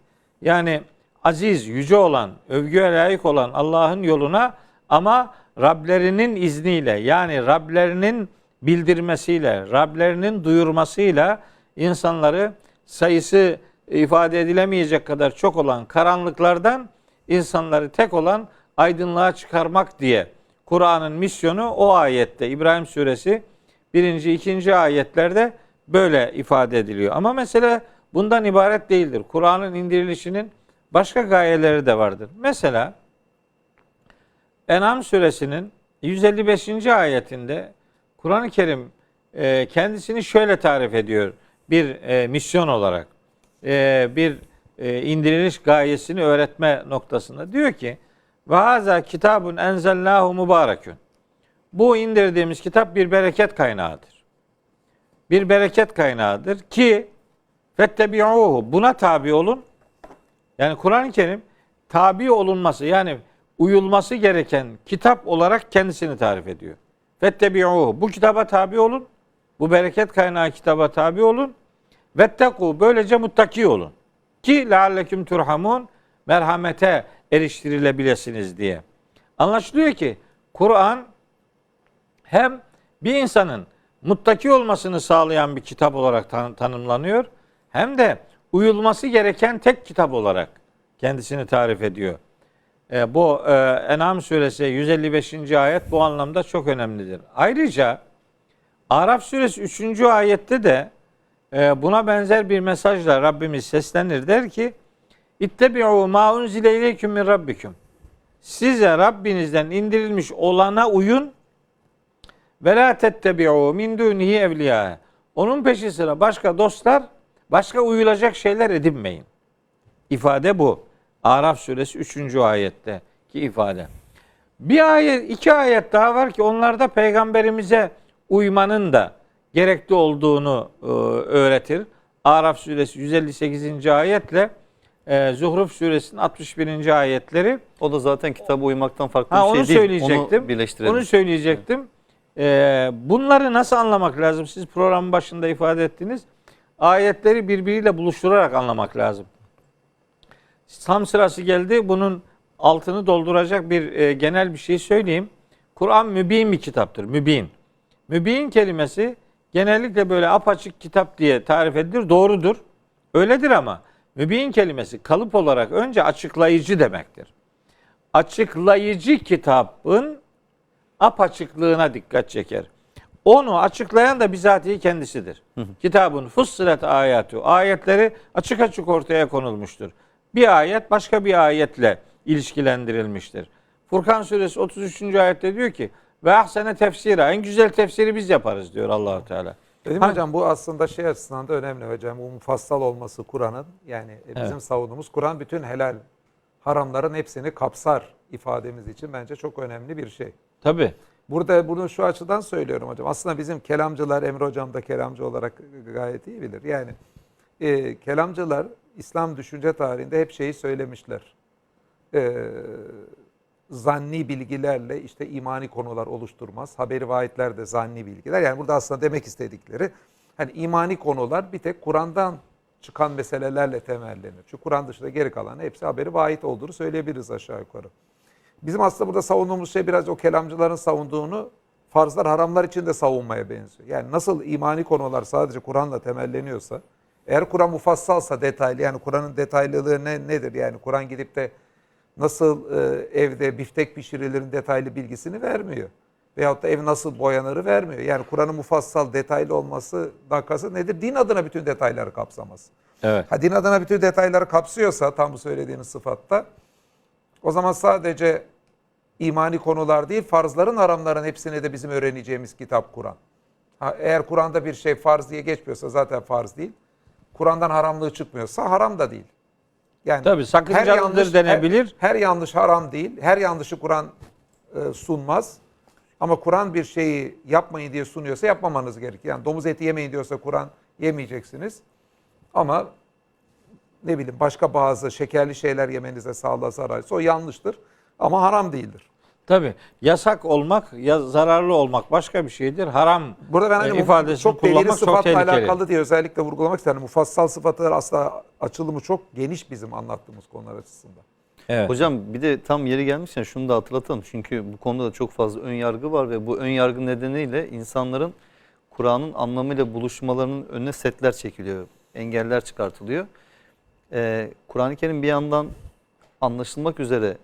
Yani aziz, yüce olan, övgüye layık olan Allah'ın yoluna, ama Rablerinin izniyle, yani Rablerinin bildirmesiyle, Rablerinin duyurmasıyla insanları sayısı ifade edilemeyecek kadar çok olan karanlıklardan insanları tek olan aydınlığa çıkarmak diye Kur'an'ın misyonu o ayette, İbrahim suresi 1. 2. ayetlerde böyle ifade ediliyor. Ama mesele bundan ibaret değildir. Kur'an'ın indirilişinin başka gayeleri de vardır. Mesela En'am suresinin 155. ayetinde Kur'an-ı Kerim kendisini şöyle tarif ediyor bir misyon olarak. Bir indiriliş gayesini öğretme noktasında. Diyor ki: "Ve haza kitabun enzelnahu mübarekün." Bu indirdiğimiz kitap bir bereket kaynağıdır. Bir bereket kaynağıdır ki fettebi'uhu, buna tabi olun. Yani Kur'an-ı Kerim tabi olunması, yani uyulması gereken kitap olarak kendisini tarif ediyor. Fettebi'uhu, bu kitaba tabi olun. Bu bereket kaynağı kitaba tabi olun. Vettekû, böylece muttaki olun. Ki lealleküm turhamun, merhamete eriştirilebilesiniz diye. Anlaşılıyor ki Kur'an hem bir insanın muttaki olmasını sağlayan bir kitap olarak tanımlanıyor, hem de uyulması gereken tek kitap olarak kendisini tarif ediyor. Bu En'am suresi 155. ayet bu anlamda çok önemlidir. Ayrıca Araf suresi 3. ayette de buna benzer bir mesajla Rabbimiz seslenir, der ki: İttebi'u ma unzile ileyküm min rabbikum. Size Rabbinizden indirilmiş olana uyun. Ve la tettebi'u min dunihi evliya. Onun peşi sıra başka dostlar, başka uyulacak şeyler edinmeyin. İfade bu. Araf suresi 3. ayette ki ifade. Bir ayet, 2 ayet daha var ki onlarda peygamberimize uymanın da gerekli olduğunu öğretir. Araf suresi 158. ayetle Zuhruf suresinin 61. ayetleri. O da zaten kitaba uymaktan farklı bir şey onu değil. söyleyecektim. Onu birleştirelim. Onu söyleyecektim. Bunları nasıl anlamak lazım? Siz programın başında ifade ettiniz. Ayetleri birbiriyle buluşturarak anlamak lazım. Tam sırası geldi. Bunun altını dolduracak bir genel bir şey söyleyeyim. Kur'an mübin bir kitaptır. Mübin. Mübin kelimesi genellikle böyle apaçık kitap diye tarif edilir. Doğrudur. Öyledir ama mübin kelimesi kalıp olarak önce açıklayıcı demektir. Açıklayıcı kitabın apaçıklığına dikkat çeker. Onu açıklayan da bizatihi kendisidir. Kitabın fussilet ayatu. Ayetleri açık açık ortaya konulmuştur. Bir ayet başka bir ayetle ilişkilendirilmiştir. Furkan suresi 33. ayette diyor ki: "Ve ahsene tefsira." En güzel tefsiri biz yaparız diyor Allahu Teala. Dedim hocam, bu aslında şey açısından da önemli hocam. Bu mufassal olması Kur'an'ın, yani bizim Evet. savunduğumuz Kur'an bütün helal haramların hepsini kapsar ifademiz için bence çok önemli bir şey. Tabii. Burada bunu şu açıdan söylüyorum hocam. Aslında bizim kelamcılar, Emre hocam da kelamcı olarak gayet iyi bilir. Yani kelamcılar İslam düşünce tarihinde hep şeyi söylemişler. zanni bilgilerle işte imani konular oluşturmaz. Haberi vahitler de zanni bilgiler. Yani burada aslında demek istedikleri hani imani konular bir tek Kur'an'dan çıkan meselelerle temellenir. Çünkü Kur'an dışında geri kalan hepsi haberi vahit olduğunu söyleyebiliriz aşağı yukarı. Bizim aslında burada savunduğumuz şey biraz o kelamcıların savunduğunu farzlar haramlar için de savunmaya benziyor. Yani nasıl imani konular sadece Kur'an'la temelleniyorsa, eğer Kur'an mufassalsa detaylı, yani Kur'an'ın detaylılığı nedir? Yani Kur'an gidip de nasıl evde biftek pişirilerin detaylı bilgisini vermiyor. Veyahut da ev nasıl boyanırı vermiyor. Yani Kur'an'ın mufassal detaylı olması dakikası nedir? Din adına bütün detayları kapsaması. Evet. Ha, din adına bütün detayları kapsıyorsa tam bu söylediğiniz sıfatta, o zaman sadece imani konular değil, farzların haramların hepsini de bizim öğreneceğimiz kitap Kur'an. Eğer Kur'an'da bir şey farz diye geçmiyorsa zaten farz değil. Kur'an'dan haramlığı çıkmıyorsa haram da değil. Yani Tabii sakıncalıdır denebilir. Her yanlış haram değil. Her yanlışı Kur'an sunmaz. Ama Kur'an bir şeyi yapmayın diye sunuyorsa yapmamanız gerekiyor. Yani domuz eti yemeyin diyorsa Kur'an yemeyeceksiniz. Ama ne bileyim başka bazı şekerli şeyler yemenize sağlığa zararlıysa o yanlıştır. Ama haram değildir. Tabii yasak olmak ya zararlı olmak başka bir şeydir. Haram Burada ben hani ifadesini çok belirli kullanmak çok sıfatla tehlikeli. alakalı diye özellikle vurgulamak istedim. Mufassal sıfatlar aslında açılımı çok geniş bizim anlattığımız konular açısından. Evet. Hocam bir de tam yeri gelmişken şunu da hatırlatalım. Çünkü bu konuda da çok fazla ön yargı var ve bu ön yargı nedeniyle insanların Kur'an'ın anlamıyla buluşmalarının önüne setler çekiliyor. Engeller çıkartılıyor. Kur'an-ı Kerim bir yandan anlaşılmak üzere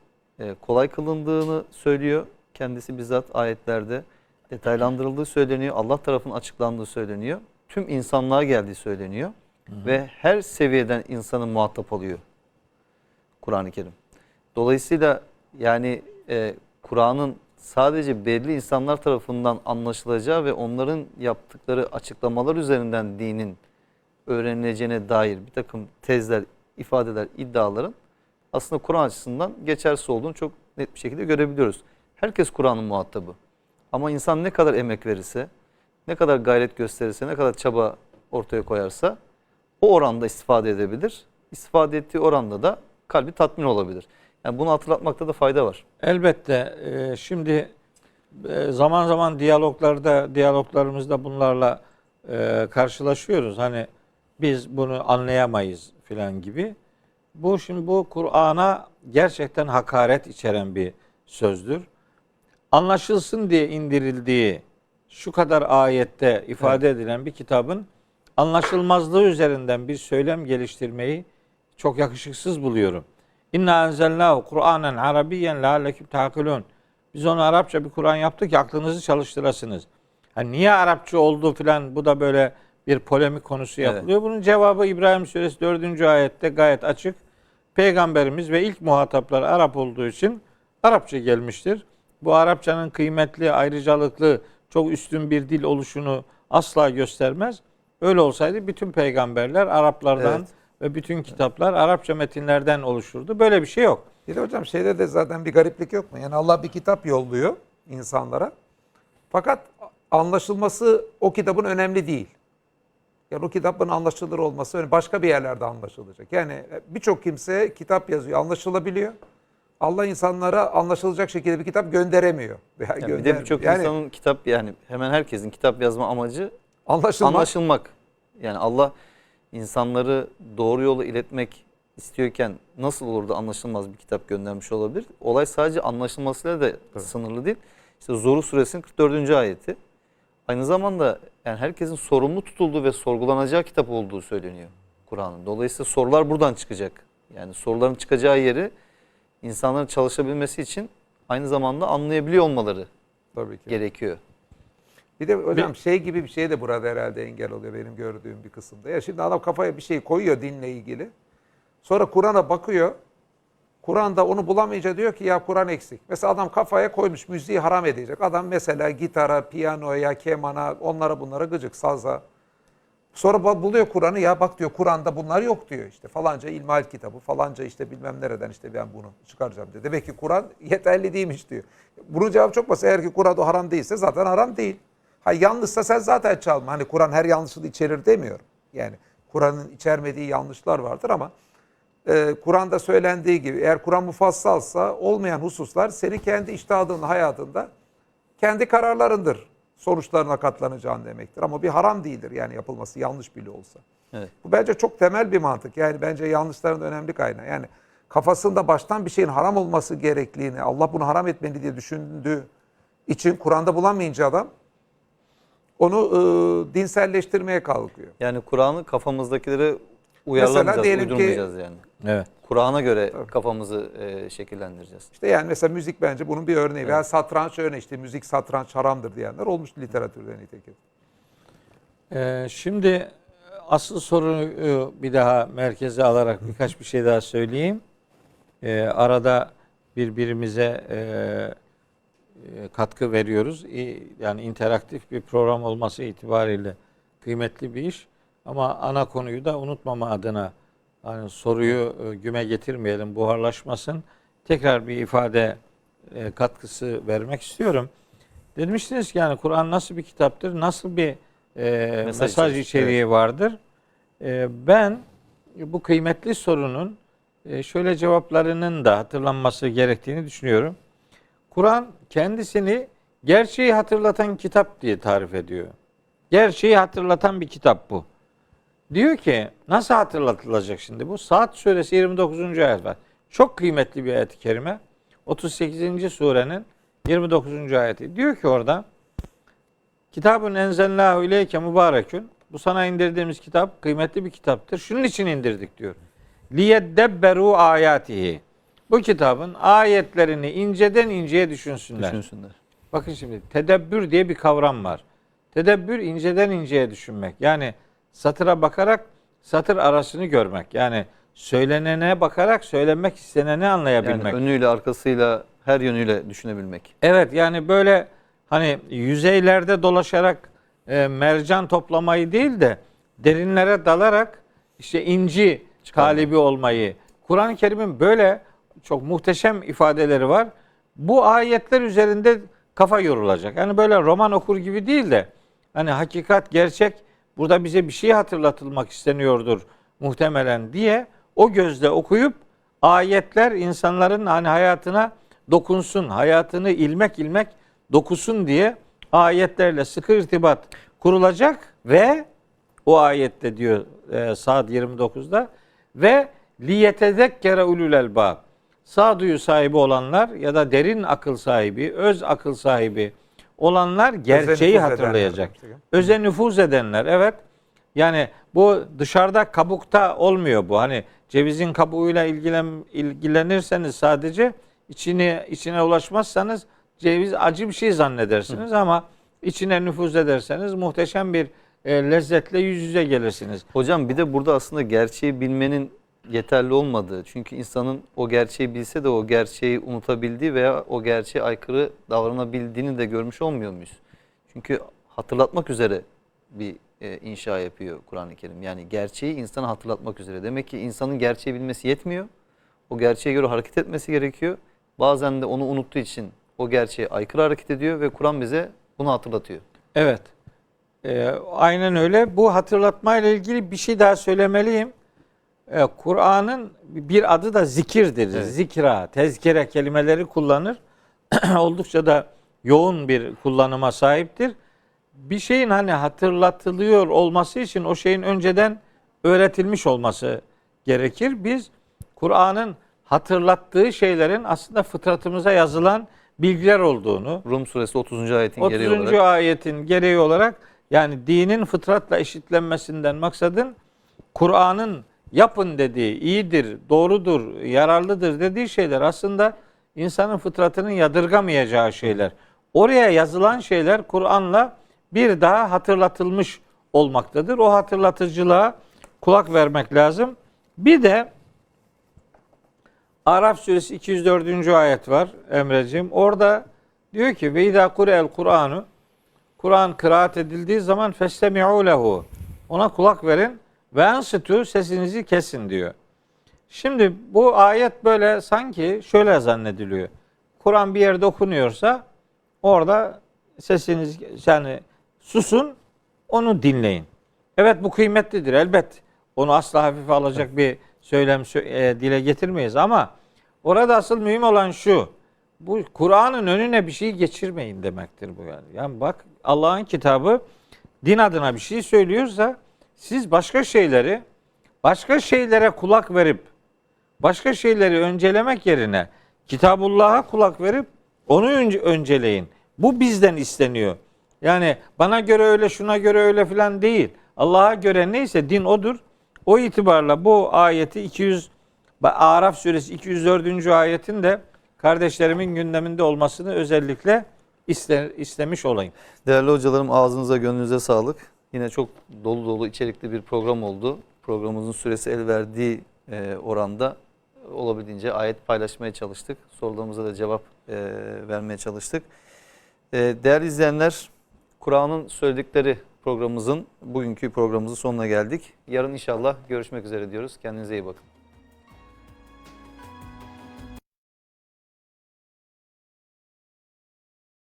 kolay kılındığını söylüyor. Kendisi bizzat ayetlerde detaylandırıldığı söyleniyor. Allah tarafından açıklandığı söyleniyor. Tüm insanlığa geldiği söyleniyor. Ve her seviyeden insanı muhatap alıyor Kur'an-ı Kerim. Dolayısıyla yani Kur'an'ın sadece belli insanlar tarafından anlaşılacağı ve onların yaptıkları açıklamalar üzerinden dinin öğrenileceğine dair bir takım tezler, ifadeler, iddiaların aslında Kur'an açısından geçersiz olduğunu çok net bir şekilde görebiliyoruz. Herkes Kur'an'ın muhatabı. Ama insan ne kadar emek verirse, ne kadar gayret gösterirse, ne kadar çaba ortaya koyarsa o oranda istifade edebilir. İstifade ettiği oranda da kalbi tatmin olabilir. Yani bunu hatırlatmakta da fayda var. Elbette. Şimdi zaman zaman diyaloglarımızda bunlarla karşılaşıyoruz. Hani biz bunu anlayamayız filan gibi. Bu Kur'an'a gerçekten hakaret içeren bir sözdür. Anlaşılsın diye indirildiği şu kadar ayette ifade edilen bir kitabın anlaşılmazlığı üzerinden bir söylem geliştirmeyi çok yakışıksız buluyorum. İnna enzelnahu Kur'anen Arabiyyen leallekum ta'kilun. Biz onu Arapça bir Kur'an yaptık ki aklınızı çalıştırasınız. Hani niye Arapça oldu filan, bu da böyle bir polemik konusu yapılıyor. Evet. Bunun cevabı İbrahim Suresi 4. ayette gayet açık. Peygamberimiz ve ilk muhataplar Arap olduğu için Arapça gelmiştir. Bu Arapçanın kıymetli, ayrıcalıklı, çok üstün bir dil oluşunu asla göstermez. Öyle olsaydı bütün peygamberler Araplardan ve bütün kitaplar Arapça metinlerden oluşurdu. Böyle bir şey yok. Bir de hocam şeyde de zaten bir gariplik yok mu? Yani Allah bir kitap yolluyor insanlara. Fakat anlaşılması o kitabın önemli değil. Yani o kitabın anlaşılır olması başka bir yerlerde anlaşılacak. Yani birçok kimse kitap yazıyor, anlaşılabiliyor. Allah insanlara anlaşılacak şekilde bir kitap gönderemiyor. Yani bir de birçok insanın kitap, yani hemen herkesin kitap yazma amacı anlaşılmak. Yani Allah insanları doğru yola iletmek istiyorken nasıl olur da anlaşılmaz bir kitap göndermiş olabilir? Olay sadece anlaşılmasıyla da sınırlı değil. İşte Zuhruf Suresinin 44. ayeti. Aynı zamanda yani herkesin sorumlu tutulduğu ve sorgulanacağı kitap olduğu söyleniyor Kur'an'ın. Dolayısıyla sorular buradan çıkacak. Yani soruların çıkacağı yeri insanların çalışabilmesi için aynı zamanda anlayabiliyor olmaları gerekiyor. Bir de hocam şey gibi bir şey de burada herhalde engel oluyor benim gördüğüm bir kısımda. Ya şimdi adam kafaya bir şey koyuyor dinle ilgili. Sonra Kur'an'a bakıyor. Kur'an'da onu bulamayınca diyor ki ya Kur'an eksik. Mesela adam kafaya koymuş müziği haram edecek. Adam mesela gitara, piyanoya, kemana, onlara bunlara gıcık, saza. Sonra buluyor Kur'an'ı, ya bak diyor Kur'an'da bunlar yok diyor işte. Falanca ilmihal kitabı, falanca işte bilmem nereden işte ben bunu çıkaracağım diyor. Demek ki Kur'an yeterli değilmiş diyor. Bunun cevabı çok basit. Eğer ki Kur'an'da haram değilse zaten haram değil. Ha yanlışsa sen zaten çalma. Hani Kur'an her yanlışlığı içerir demiyorum. Yani Kur'an'ın içermediği yanlışlar vardır ama Kur'an'da söylendiği gibi eğer Kur'an mufassalsa olmayan hususlar senin kendi içtihadın hayatında kendi kararlarındır. Sonuçlarına katlanacağın demektir. Ama bir haram değildir yani yapılması yanlış bile olsa. Evet. Bu bence çok temel bir mantık. Yani bence yanlışların önemli kaynağı. Yani kafasında baştan bir şeyin haram olması gerekliliğini, Allah bunu haram etmeli diye düşündüğü için Kur'an'da bulamayınca adam onu dinselleştirmeye kalkıyor. Yani Kur'an'ı kafamızdakileri uyarlamayacağız, diyelim ki- uydurmayacağız yani. Evet. Kur'an'a göre kafamızı şekillendireceğiz. İşte yani mesela müzik bence bunun bir örneği. Veya satranç örneği, işte müzik satranç haramdır diyenler olmuş literatürde nitekim. Şimdi asıl soruyu bir daha merkeze alarak birkaç bir şey daha söyleyeyim. Arada birbirimize katkı veriyoruz. Yani interaktif bir program olması itibariyle kıymetli bir iş. Ama ana konuyu da unutmama adına hani soruyu güme getirmeyelim, buharlaşmasın. Tekrar bir ifade katkısı vermek istiyorum. Demiştiniz ki yani Kur'an nasıl bir kitaptır, nasıl bir mesaj içeriği vardır? Ben bu kıymetli sorunun şöyle cevaplarının da hatırlanması gerektiğini düşünüyorum. Kur'an kendisini gerçeği hatırlatan kitap diye tarif ediyor. Gerçeği hatırlatan bir kitap bu. Diyor ki nasıl hatırlatılacak şimdi bu? Saat suresi 29. ayet var. Çok kıymetli bir ayet-i kerime. 38. surenin 29. ayeti. Diyor ki orada Kitabun enzelnâhu ileyke mübarekün. Bu sana indirdiğimiz kitap kıymetli bir kitaptır. Şunun için indirdik diyor. Liyeddebberu ayatihi. Bu kitabın ayetlerini inceden inceye düşünsünler. Bakın şimdi tedebbür diye bir kavram var. Tedebbür inceden inceye düşünmek. Yani satıra bakarak satır arasını görmek. Yani söylenene bakarak söylenmek isteneni anlayabilmek. Yani önüyle arkasıyla her yönüyle düşünebilmek. Evet yani böyle hani yüzeylerde dolaşarak mercan toplamayı değil de derinlere dalarak işte inci talibi olmayı. Kur'an-ı Kerim'in böyle çok muhteşem ifadeleri var. Bu ayetler üzerinde kafa yorulacak. Yani böyle roman okur gibi değil de hani hakikat, gerçek burada bize bir şey hatırlatılmak isteniyordur muhtemelen diye o gözle okuyup ayetler insanların hani hayatına dokunsun, hayatını ilmek ilmek dokusun diye ayetlerle sıkı irtibat kurulacak ve o ayette diyor Sad 29'da ve liyetezekkere ulul elbab. Sağduyu sahibi olanlar ya da derin akıl sahibi, öz akıl sahibi olanlar gerçeği hatırlayacak. Öze nüfuz edenler, evet. Yani bu dışarıda kabukta olmuyor bu. Hani cevizin kabuğuyla ilgilenirseniz sadece içine ulaşmazsanız ceviz acı bir şey zannedersiniz ama içine nüfuz ederseniz muhteşem bir lezzetle yüz yüze gelirsiniz. Hocam bir de burada aslında gerçeği bilmenin yeterli olmadığı. Çünkü insanın o gerçeği bilse de o gerçeği unutabildiği veya o gerçeğe aykırı davranabildiğini de görmüş olmuyor muyuz? Çünkü hatırlatmak üzere bir inşa yapıyor Kur'an-ı Kerim. Yani gerçeği insana hatırlatmak üzere. Demek ki insanın gerçeği bilmesi yetmiyor. O gerçeğe göre hareket etmesi gerekiyor. Bazen de onu unuttuğu için o gerçeğe aykırı hareket ediyor ve Kur'an bize bunu hatırlatıyor. Evet. Aynen öyle. Bu hatırlatmayla ilgili bir şey daha söylemeliyim. Kur'an'ın bir adı da zikirdir. Evet. Zikra, tezkere kelimeleri kullanır. Oldukça da yoğun bir kullanıma sahiptir. Bir şeyin hani hatırlatılıyor olması için o şeyin önceden öğretilmiş olması gerekir. Biz Kur'an'ın hatırlattığı şeylerin aslında fıtratımıza yazılan bilgiler olduğunu, Rum suresi 30. ayetin 30. gereği olarak. ayetin gereği olarak yani dinin fıtratla eşitlenmesinden maksadın Kur'an'ın yapın dediği, iyidir, doğrudur, yararlıdır dediği şeyler aslında insanın fıtratının yadırgamayacağı şeyler. Oraya yazılan şeyler Kur'an'la bir daha hatırlatılmış olmaktadır. O hatırlatıcılığa kulak vermek lazım. Bir de Araf suresi 204. ayet var Emreciğim. Orada diyor ki ve izâ kure'el Kur'anu, Kur'an kıraat edildiği zaman festemi'û lehu, ona kulak verin ve ansitû, sesinizi kesin diyor. Şimdi bu ayet böyle sanki şöyle zannediliyor. Kur'an bir yerde okunuyorsa orada sesiniz yani susun, onu dinleyin. Evet bu kıymetlidir elbet. Onu asla hafife alacak bir dile getirmeyiz ama orada asıl mühim olan şu. Bu Kur'an'ın önüne bir şey geçirmeyin demektir bu yani. Yani bak, Allah'ın kitabı din adına bir şey söylüyorsa siz başka şeylere kulak verip başka şeyleri öncelemek yerine Kitabullah'a kulak verip onu önceleyin. Bu bizden isteniyor. Yani bana göre öyle, şuna göre öyle filan değil. Allah'a göre neyse din odur. O itibarla bu ayeti Araf suresi 204. ayetin de kardeşlerimin gündeminde olmasını özellikle istemiş olayım. Değerli hocalarım, ağzınıza gönlünüze sağlık. Yine çok dolu dolu içerikli bir program oldu. Programımızın süresi el verdiği oranda olabildiğince ayet paylaşmaya çalıştık. Sorularımıza da cevap vermeye çalıştık. Değerli izleyenler, Kur'an'ın söyledikleri bugünkü programımızın sonuna geldik. Yarın inşallah görüşmek üzere diyoruz. Kendinize iyi bakın.